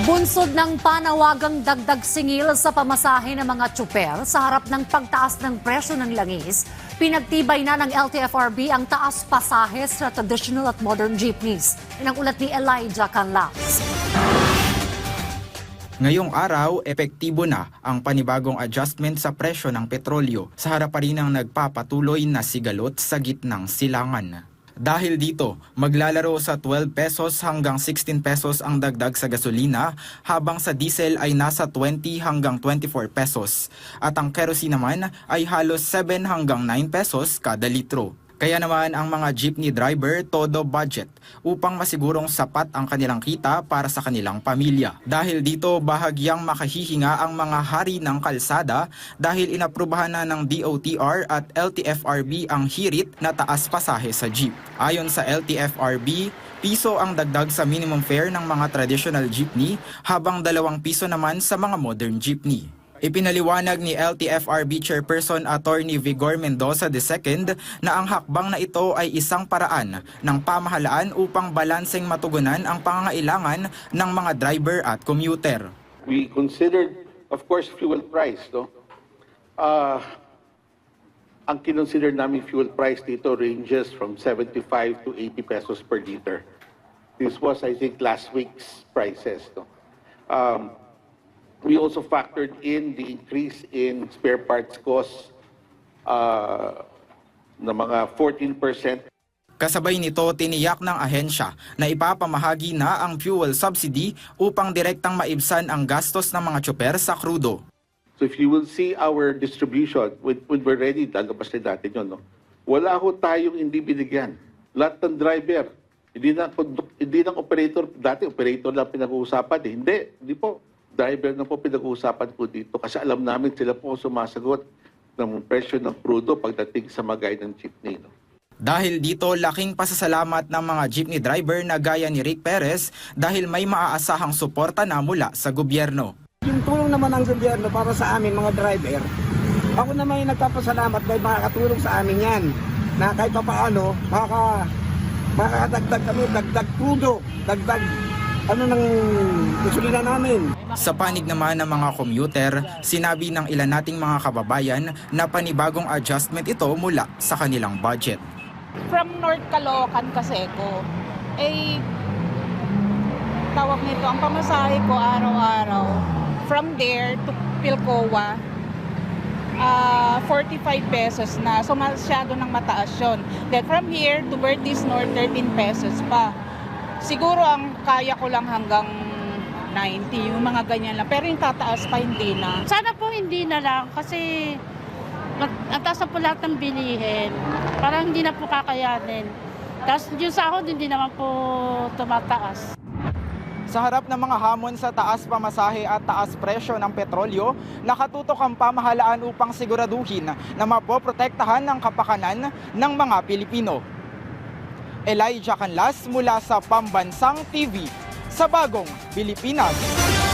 Bunsod ng panawagang dagdag singil sa pamasahe ng mga tsuper sa harap ng pagtaas ng presyo ng langis, pinagtibay na ng LTFRB ang taas pasahe sa traditional at modern jeepneys. Yan ang ulat ni Elijah Canlas. Ngayong araw, epektibo na ang panibagong adjustment sa presyo ng petrolyo sa harap pa rin ng nagpapatuloy na sigalot sa gitnang silangan. Dahil dito, maglalaro sa 12 pesos hanggang 16 pesos ang dagdag sa gasolina, habang sa diesel ay nasa 20 hanggang 24 pesos. At ang kerosene naman ay halos 7 hanggang 9 pesos kada litro. Kaya naman ang mga jeepney driver todo budget upang masigurong sapat ang kanilang kita para sa kanilang pamilya. Dahil dito bahagyang makahihinga ang mga hari ng kalsada dahil inaprubahan na ng DOTR at LTFRB ang hirit na taas pasahe sa jeep. Ayon sa LTFRB, piso ang dagdag sa minimum fare ng mga traditional jeepney habang 2 piso naman sa mga modern jeepney. Ipinaliwanag ni LTFRB Chairperson Attorney Vigor Mendoza II na ang hakbang na ito ay isang paraan ng pamahalaan upang balanseng matugunan ang pangangailangan ng mga driver at commuter. We considered, of course, fuel price. No? Ang kinonsider namin fuel price dito ranges from 75 to 80 pesos per liter. This was, I think, last week's prices. No? We also factored in the increase in spare parts costs na mga 14%. Kasabay nito, tiniyak ng ahensya na ipapamahagi na ang fuel subsidy upang direktang maibsan ang gastos ng mga tsuper sa krudo. So if you will see our distribution, when we're ready, lalabas na natin yun. No? Wala ho tayong hindi binigyan. Lahat ng driver, hindi ng operator, dati operator lang pinag-uusapan. Hindi po. Driver na po pinag-uusapan po dito kasi alam namin sila po sumasagot ng presyo ng krudo pagdating sa magay ng jeepney. No? Dahil dito, laking pasasalamat ng mga jeepney driver na gaya ni Rick Perez dahil may maaasahang suporta na mula sa gobyerno. Yung tulong naman ng gobyerno para sa amin mga driver, ako naman yung nagpapasalamat dahil makakatulong sa amin yan na kahit papaano makakadagdag kami, dagdag krudo, dagdag ng gasolina namin. Sa panig naman ng mga commuter, sinabi ng ilan nating mga kababayan na panibagong adjustment ito mula sa kanilang budget. From North Caloocan, Caseco, tawag nito, ang pamasahe ko araw-araw, from there to Pilcoa, 45 pesos na. So masyado ng mataas yun. Then from here to Bertis North, 13 pesos pa. Siguro ang kaya ko lang hanggang 90, yung mga ganyan lang. Pero yung tataas pa, hindi na. Sana po hindi na lang kasi ang taas na po lahat ng bilihin. Parang hindi na po kakayanin. Tapos yung sahod hindi naman po tumataas. Sa harap ng mga hamon sa taas pamasahe at taas presyo ng petrolyo, nakatutok ang pamahalaan upang siguraduhin na mapoprotektahan ng kapakanan ng mga Pilipino. Elijah Canlas mula sa Pambansang TV sa Bagong Pilipinas.